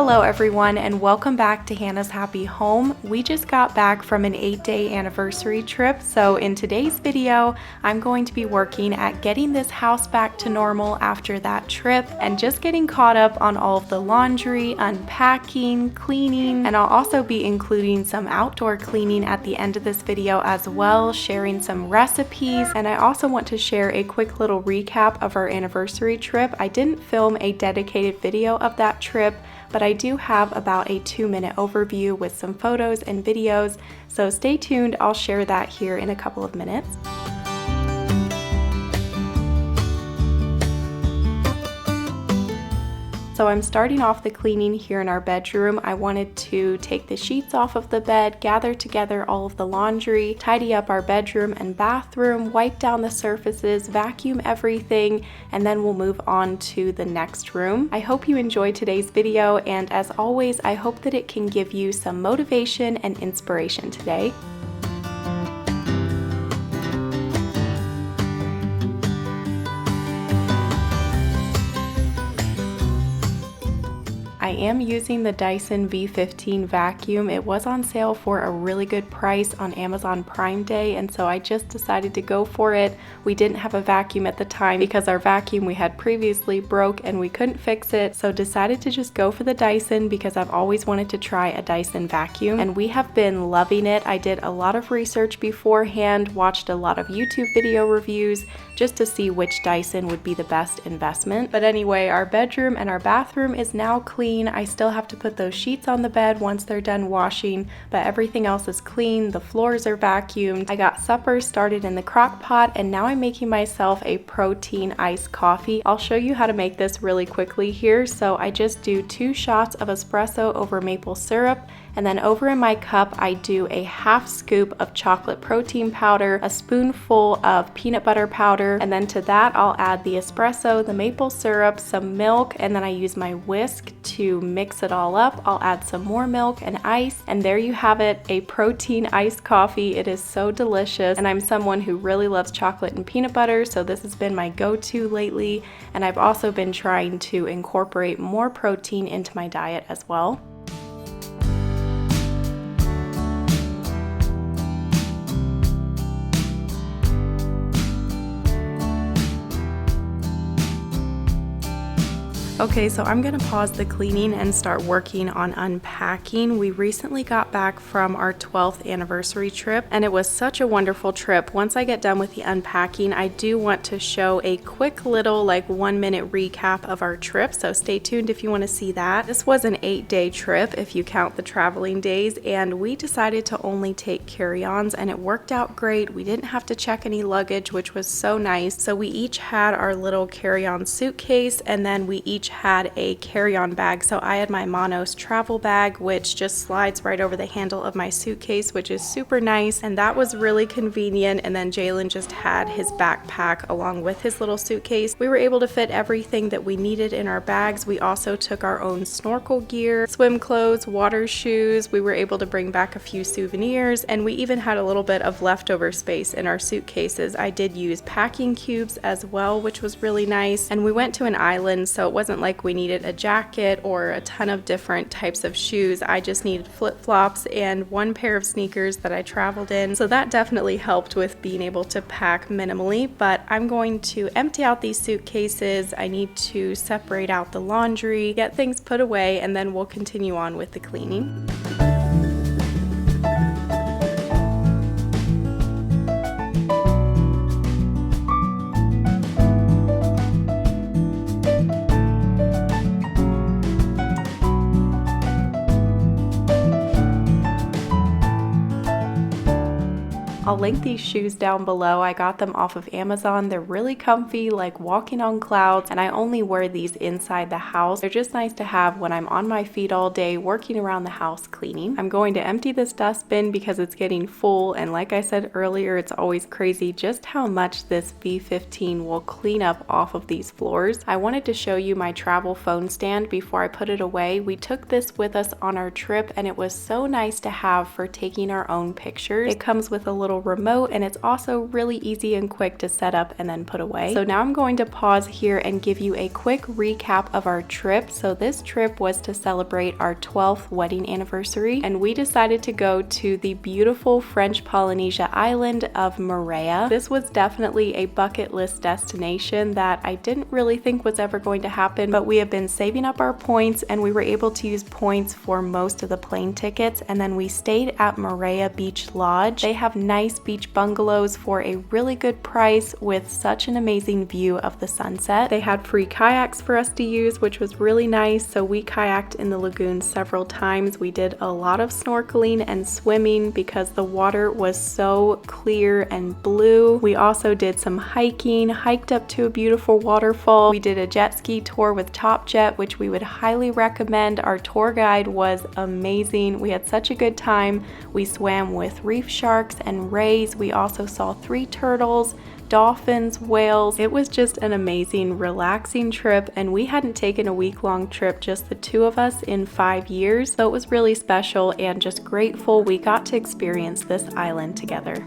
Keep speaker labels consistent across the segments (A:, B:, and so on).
A: Hello everyone and welcome back to Hannah's Happy Home. We just got back from an 8-day anniversary trip, so in today's video I'm going to be working at getting this house back to normal after that trip and just getting caught up on all of the laundry, unpacking, cleaning, and I'll also be including some outdoor cleaning at the end of this video as well, sharing some recipes, and I also want to share a quick little recap of our anniversary trip. I didn't film a dedicated video of that trip, but I do have about a 2-minute overview with some photos and videos, so stay tuned. I'll share that here in a couple of minutes. So I'm starting off the cleaning here in our bedroom. I wanted to take the sheets off of the bed, gather together all of the laundry, tidy up our bedroom and bathroom, wipe down the surfaces, vacuum everything, and then we'll move on to the next room. I hope you enjoyed today's video, and as always, I hope that it can give you some motivation and inspiration today. I am using the Dyson V15 vacuum. It was on sale for a really good price on Amazon Prime Day, and so I just decided to go for it. We didn't have a vacuum at the time because our vacuum we had previously broke and we couldn't fix it, so decided to just go for the Dyson because I've always wanted to try a Dyson vacuum and we have been loving it. I did a lot of research beforehand, watched a lot of YouTube video reviews just to see which Dyson would be the best investment. But anyway, our bedroom and our bathroom is now clean. I still have to put those sheets on the bed once they're done washing, but everything else is clean. The floors are vacuumed. I got supper started in the crock pot, and now I'm making myself a protein iced coffee. I'll show you how to make this really quickly here. So I just do 2 shots of espresso over maple syrup, and then over in my cup I do a 1/2 scoop of chocolate protein powder, a spoonful of peanut butter powder, and then to that I'll add the espresso, the maple syrup, some milk, and then I use my whisk to mix it all up. I'll add some more milk and ice, and there you have it, a protein iced coffee. It is so delicious, and I'm someone who really loves chocolate and peanut butter, so this has been my go-to lately, and I've also been trying to incorporate more protein into my diet as well. Okay, so I'm gonna pause the cleaning and start working on unpacking. We recently got back from our 12th anniversary trip, and it was such a wonderful trip. Once I get done with the unpacking, I do want to show a quick little 1-minute recap of our trip, so stay tuned if you want to see that. This was an 8-day trip if you count the traveling days, and we decided to only take carry-ons, and it worked out great. We didn't have to check any luggage, which was so nice. So we each had our little carry-on suitcase, and then we each had a carry-on bag. So I had my Monos travel bag, which just slides right over the handle of my suitcase, which is super nice, and that was really convenient. And then Jalen just had his backpack along with his little suitcase. We were able to fit everything that we needed in our bags. We also took our own snorkel gear, swim clothes, water shoes. We were able to bring back a few souvenirs, and we even had a little bit of leftover space in our suitcases. I did use packing cubes as well, which was really nice, and we went to an island, so it wasn't like we needed a jacket or a ton of different types of shoes. I just needed flip-flops and 1 pair of sneakers that I traveled in, so that definitely helped with being able to pack minimally. But I'm going to empty out these suitcases. I need to separate out the laundry, get things put away, and then we'll continue on with the cleaning. I'll link these shoes down below. I got them off of Amazon. They're really comfy, like walking on clouds, and I only wear these inside the house. They're just nice to have when I'm on my feet all day working around the house cleaning. I'm going to empty this dustbin because it's getting full, and like I said earlier, it's always crazy just how much this V15 will clean up off of these floors. I wanted to show you my travel phone stand before I put it away. We took this with us on our trip, and it was so nice to have for taking our own pictures. It comes with a little little remote, and it's also really easy and quick to set up and then put away. So now I'm going to pause here and give you a quick recap of our trip. So this trip was to celebrate our 12th wedding anniversary, and we decided to go to the beautiful French Polynesia island of Moorea. This was definitely a bucket list destination that I didn't really think was ever going to happen, but we have been saving up our points and we were able to use points for most of the plane tickets, and then we stayed at Moorea Beach Lodge. They have nice beach bungalows for a really good price with such an amazing view of the sunset. They had free kayaks for us to use, which was really nice, so we kayaked in the lagoon several times. We did a lot of snorkeling and swimming because the water was so clear and blue. We also did some hiking, hiked up to a beautiful waterfall. We did a jet ski tour with Top Jet, which we would highly recommend. Our tour guide was amazing. We had such a good time. We swam with reef sharks and rays. We also saw 3 turtles, dolphins, whales. It was just an amazing, relaxing trip, and we hadn't taken a week-long trip, just the 2 of us, in 5 years. So it was really special and just grateful we got to experience this island together.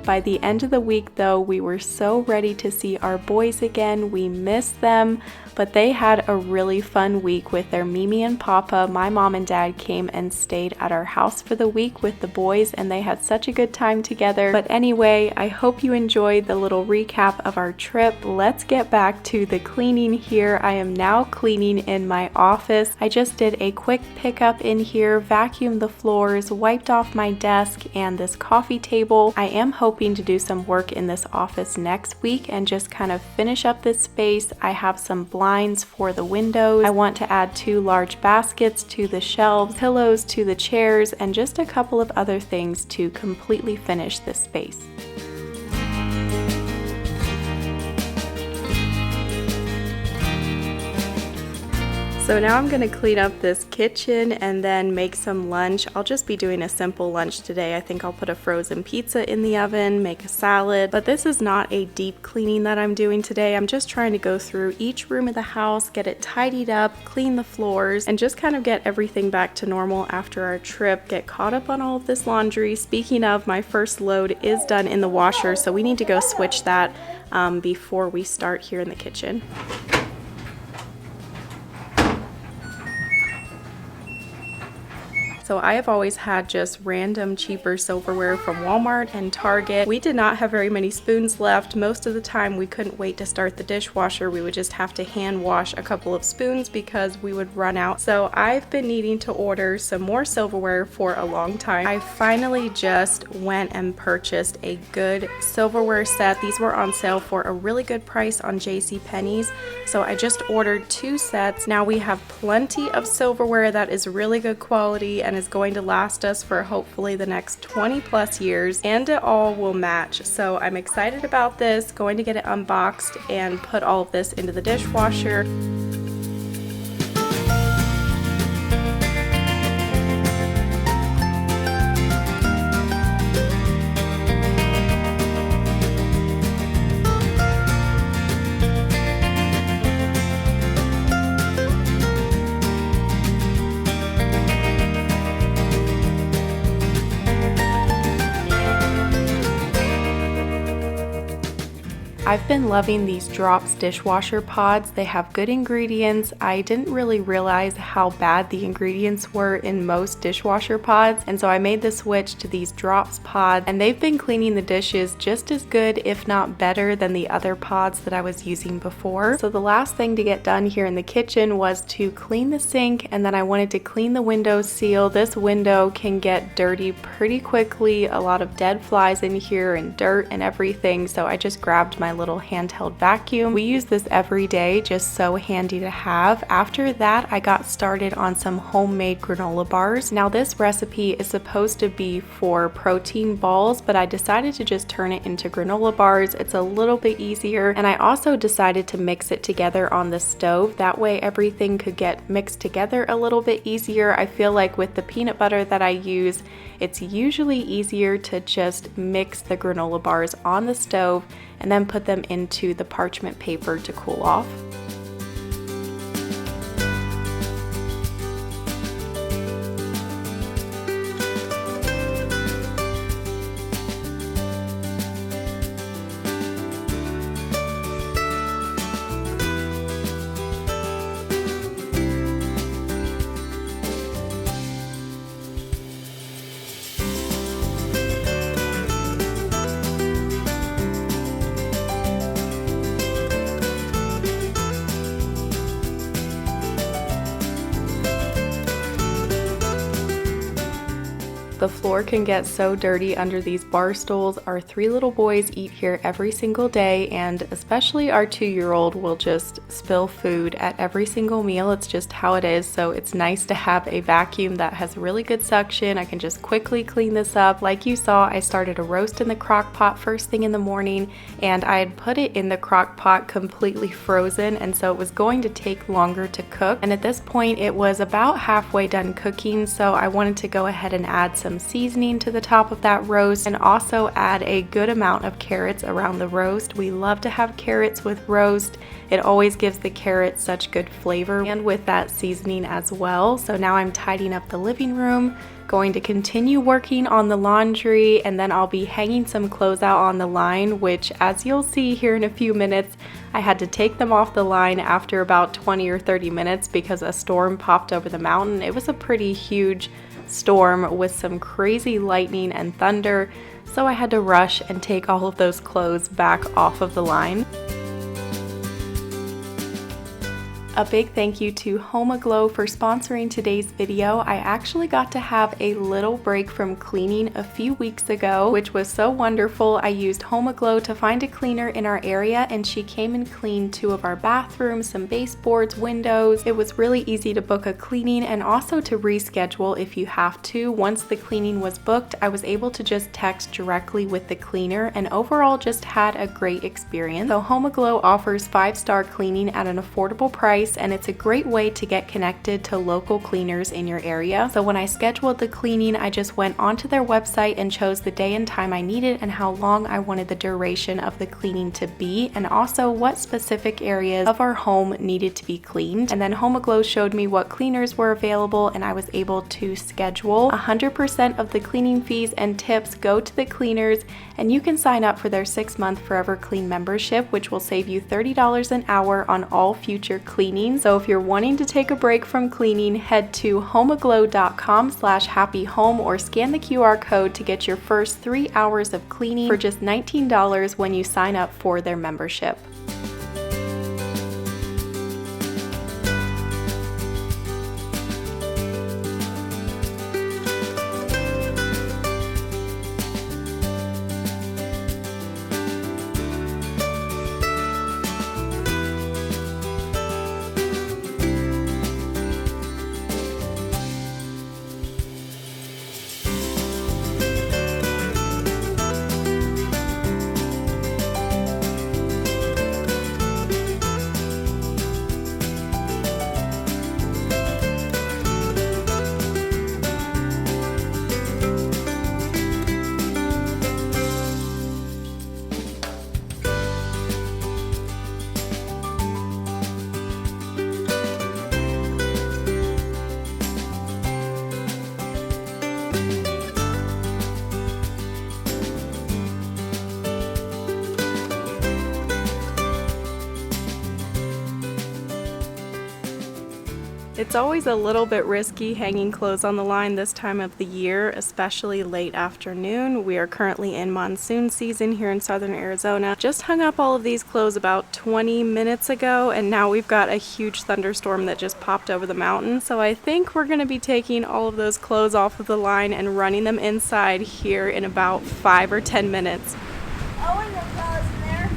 A: By the end of the week though, we were so ready to see our boys again. We missed them, but they had a really fun week with their Mimi and Papa. My mom and dad came and stayed at our house for the week with the boys, and they had such a good time together. But anyway, I hope you enjoyed the little recap of our trip. Let's get back to the cleaning here. I am now cleaning in my office. I just did a quick pickup in here, vacuumed the floors, wiped off my desk and this coffee table. I am hoping to do some work in this office next week and just kind of finish up this space. I have some blinds for the windows. I want to add 2 large baskets to the shelves, pillows to the chairs, and just a couple of other things to completely finish this space. So now I'm going to clean up this kitchen and then make some lunch. I'll just be doing a simple lunch today. I think I'll put a frozen pizza in the oven, make a salad, but this is not a deep cleaning that I'm doing today. I'm just trying to go through each room of the house, get it tidied up, clean the floors, and just kind of get everything back to normal after our trip, get caught up on all of this laundry. Speaking of, my first load is done in the washer, so we need to go switch that before we start here in the kitchen. So I have always had just random cheaper silverware from Walmart and Target. We did not have very many spoons left. Most of the time we couldn't wait to start the dishwasher. We would just have to hand wash a couple of spoons because we would run out. So I've been needing to order some more silverware for a long time. I finally just went and purchased a good silverware set. These were on sale for a really good price on JCPenney's. So I just ordered 2 sets. Now we have plenty of silverware that is really good quality and is going to last us for hopefully the next 20 plus years, and it all will match. So I'm excited about this, going to get it unboxed and put all of this into the dishwasher. I've been loving these Drops dishwasher pods. They have good ingredients. I didn't really realize how bad the ingredients were in most dishwasher pods, and so I made the switch to these Drops pods, and they've been cleaning the dishes just as good, if not better, than the other pods that I was using before. So the last thing to get done here in the kitchen was to clean the sink, and then I wanted to clean the window seal. This window can get dirty pretty quickly, a lot of dead flies in here and dirt and everything, so I just grabbed my little handheld vacuum. We use this every day, just so handy to have. After that, I got started on some homemade granola bars. Now this recipe is supposed to be for protein balls, but I decided to just turn it into granola bars. It's a little bit easier, and I also decided to mix it together on the stove. That way everything could get mixed together a little bit easier. I feel like with the peanut butter that I use, it's usually easier to just mix the granola bars on the stove and then put them into the parchment paper to cool off. The floor can get so dirty under these bar stools. Our 3 little boys eat here every single day, and especially our 2-year-old will just spill food at every single meal. It's just how it is, so it's nice to have a vacuum that has really good suction. I can just quickly clean this up. Like you saw, I started a roast in the crock pot first thing in the morning, and I had put it in the crock pot completely frozen, and so it was going to take longer to cook. And at this point, it was about halfway done cooking, so I wanted to go ahead and add some seasoning to the top of that roast, and also add a good amount of carrots around the roast. We love to have carrots with roast. It always gives the carrots such good flavor, and with that seasoning as well. So now I'm tidying up the living room, going to continue working on the laundry, and then I'll be hanging some clothes out on the line, which, as you'll see here in a few minutes, I had to take them off the line after about 20 or 30 minutes because a storm popped over the mountain. It was a pretty huge storm with some crazy lightning and thunder, so I had to rush and take all of those clothes back off of the line. A big thank you to Homemaking for sponsoring today's video. I actually got to have a little break from cleaning a few weeks ago, which was so wonderful. I used Homemaking to find a cleaner in our area, and she came and cleaned 2 of our bathrooms, some baseboards, windows. It was really easy to book a cleaning and also to reschedule if you have to. Once the cleaning was booked, I was able to just text directly with the cleaner, and overall just had a great experience. So Homemaking offers 5-star cleaning at an affordable price, and it's a great way to get connected to local cleaners in your area. So when I scheduled the cleaning, I just went onto their website and chose the day and time I needed and how long I wanted the duration of the cleaning to be, and also what specific areas of our home needed to be cleaned. And then Homemaking showed me what cleaners were available, and I was able to schedule. 100% of the cleaning fees and tips go to the cleaners, and you can sign up for their 6-month Forever Clean membership, which will save you $30 an hour on all future cleaning. So if you're wanting to take a break from cleaning, head to homaglow.com/happyhome or scan the QR code to get your first 3 hours of cleaning for just $19 when you sign up for their membership. It's always a little bit risky hanging clothes on the line this time of the year, especially late afternoon. We are currently in monsoon season here in southern Arizona. Just hung up all of these clothes about 20 minutes ago, and now we've got a huge thunderstorm that just popped over the mountain. So I think we're going to be taking all of those clothes off of the line and running them inside here in about 5 or 10 minutes.
B: Oh, and the clothes in there.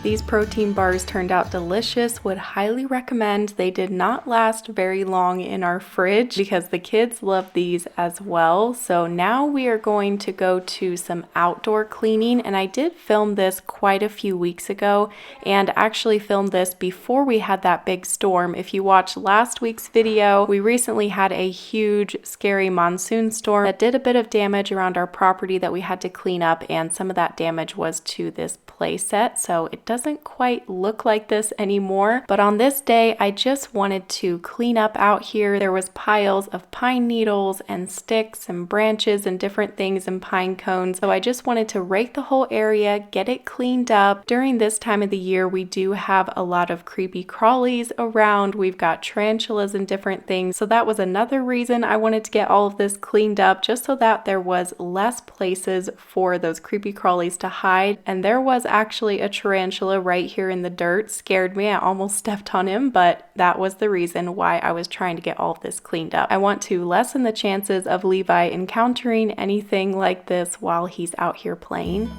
A: These protein bars turned out delicious, would highly recommend. They did not last very long in our fridge because the kids love these as well. So now we are going to go to some outdoor cleaning, and I did film this quite a few weeks ago and actually filmed this before we had that big storm. If you watched last week's video, we recently had a huge scary monsoon storm that did a bit of damage around our property that we had to clean up, and some of that damage was to this play set, so it doesn't quite look like this anymore. But on this day, I just wanted to clean up out here. There was piles of pine needles and sticks and branches and different things and pine cones, so I just wanted to rake the whole area, get it cleaned up. During this time of the year, we do have a lot of creepy crawlies around. We've got tarantulas and different things, so that was another reason I wanted to get all of this cleaned up, just so that there was less places for those creepy crawlies to hide. And there was actually a tarantula right here in the dirt. Scared me. I almost stepped on him, but that was the reason why I was trying to get all of this cleaned up. I want to lessen the chances of Levi encountering anything like this while he's out here playing.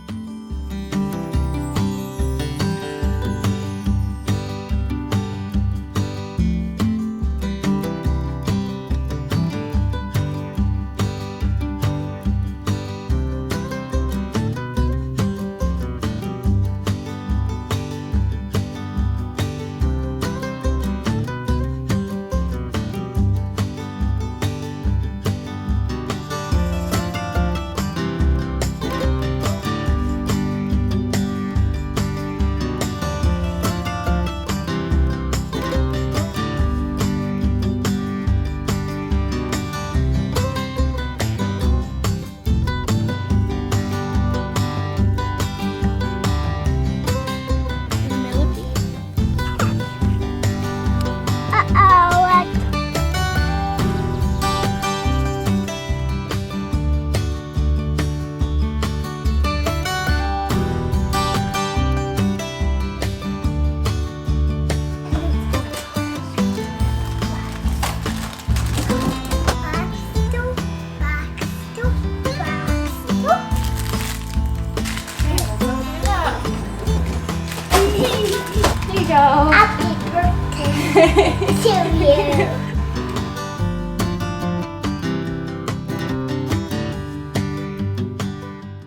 B: Happy birthday to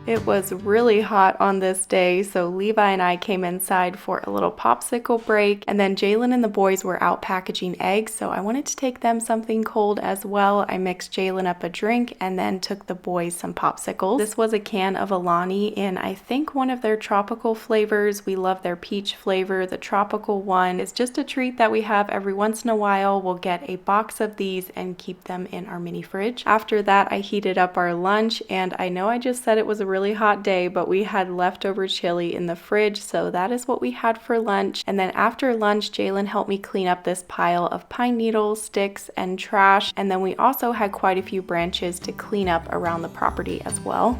B: you.
A: It was really hot on this day, so Levi and I came inside for a little popsicle break, and then Jalen and the boys were out packaging eggs, so I wanted to take them something cold as well. I mixed Jalen up a drink and then took the boys some popsicles. This was a can of Alani in I think one of their tropical flavors. We love their peach flavor. The tropical one is just a treat that we have every once in a while. We'll get a box of these and keep them in our mini fridge. After that, I heated up our lunch, and I know I just said it was a really hot day, but we had leftover chili in the fridge, so that is what we had for lunch. And then after lunch, Jalen helped me clean up this pile of pine needles, sticks, and trash, and then we also had quite a few branches to clean up around the property as well.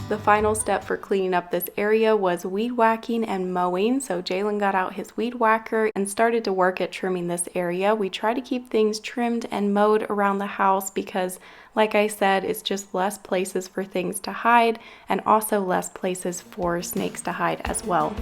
A: The final step for cleaning up this area was weed whacking and mowing. So Jalen got out his weed whacker and started to work at trimming this area. We try to keep things trimmed and mowed around the house because, like I said, it's just less places for things to hide and also less places for snakes to hide as well.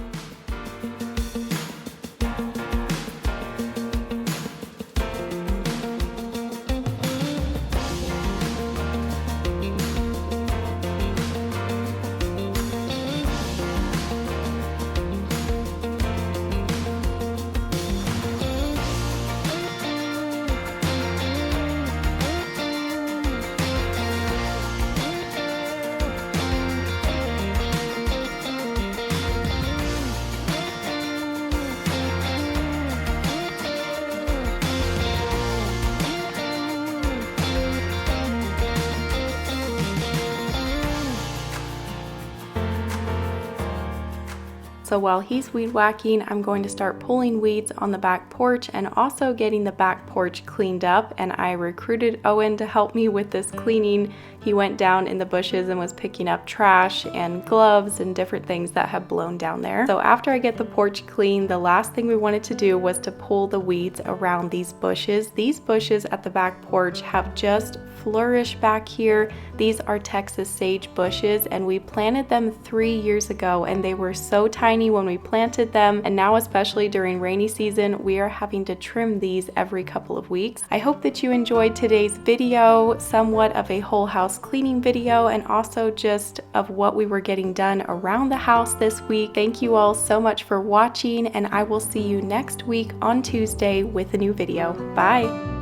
A: So while he's weed whacking, I'm going to start pulling weeds on the back porch and also getting the back porch cleaned up. And I recruited Owen to help me with this cleaning. He went down in the bushes and was picking up trash and gloves and different things that had blown down there. So after I get the porch clean, the last thing we wanted to do was to pull the weeds around these bushes. These bushes at the back porch have just flourished back here. These are Texas sage bushes, and we planted them 3 years ago, and they were so tiny when we planted them, and now especially during rainy season we are having to trim these every couple of weeks. I hope that you enjoyed today's video, somewhat of a whole house cleaning video, and also just of what we were getting done around the house this week. Thank you all so much for watching, and I will see you next week on Tuesday with a new video. Bye!